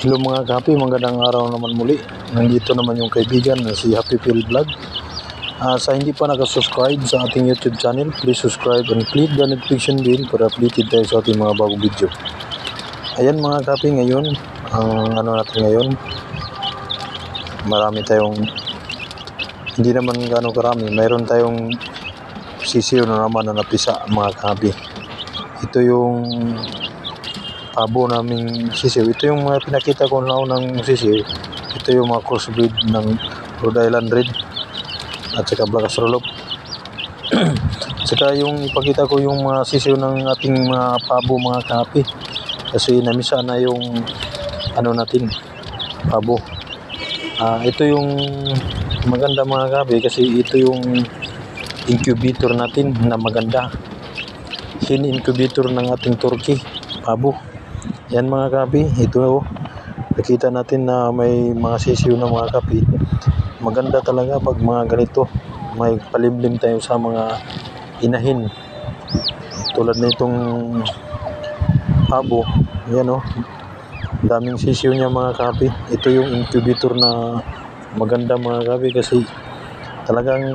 Hello mga kapi, magandang araw naman muli. Nandito naman yung kaibigan na si Happy Phil Vlog. Sa hindi pa nakasubscribe sa ating YouTube channel, please subscribe and click the notification bell para updated tayo sa ating mga bagong video. Ayan mga kapi, ngayon, ang natin ngayon, marami tayong, hindi naman gano'ng karami, mayroon tayong sisiyo na naman na napisa mga kapi. Ito yung pabo naming sisiw. Ito yung mga pinakita ko na unang sisiw. Ito yung mga crossbreed ng Rhode Island Red at saka Black Astrolop. Saka yung ipakita ko yung mga sisiw ng ating mga pabo mga kapi, kasi namisa na yung natin pabo. Ito yung maganda mga kapi, kasi ito yung incubator natin na maganda, hin incubator ng ating turkey pabo. Yan mga kapi, ito nakita natin na may mga sisiw na mga kapi. Maganda talaga pag mga ganito, may palimlim tayo sa mga inahin tulad na itong pabo. Yan daming sisiw niya mga kapi. Ito yung incubator na maganda mga kapi, kasi talagang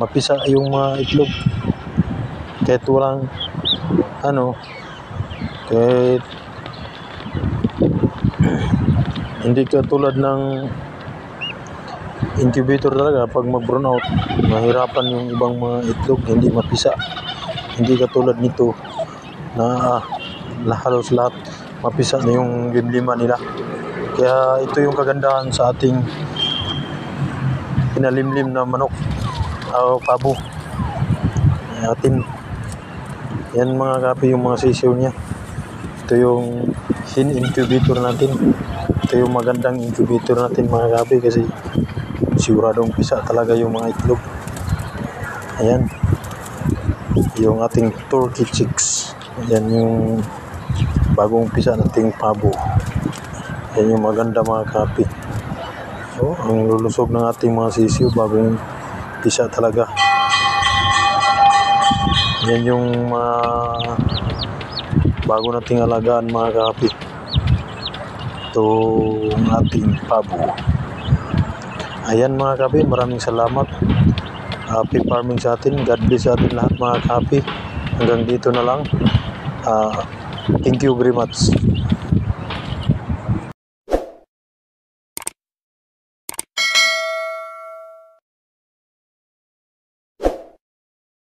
mapisa yung mga itlog kahit walang kahit hindi ka tulad ng incubator talaga. Pag mag-brown out, mahirapan yung ibang mga itlog, hindi mapisa. Hindi ka tulad nito na halos lahat mapisa na yung limlima nila. Kaya ito yung kagandahan sa ating pinalimlim na manok o pabo atin. Yan mga kapi yung mga sisiw niya. Ito yung hin incubator natin. Ito yung magandang incubator natin mga kapi, kasi siguradong pisa talaga yung mga itlog. Ayan yung ating turkey chicks. Ayan yung bagong pisa nating pabo. Ayan yung maganda mga kapi. Ang lulusog ng ating mga sisiw, bagong pisa talaga. Yan yung bago nating alagaan mga kapi. Ito ang ating pabo. Ayan mga kapi, maraming salamat. Happy farming sa atin. God bless sa atin lahat mga kapi. Hanggang dito na lang. Thank you very much.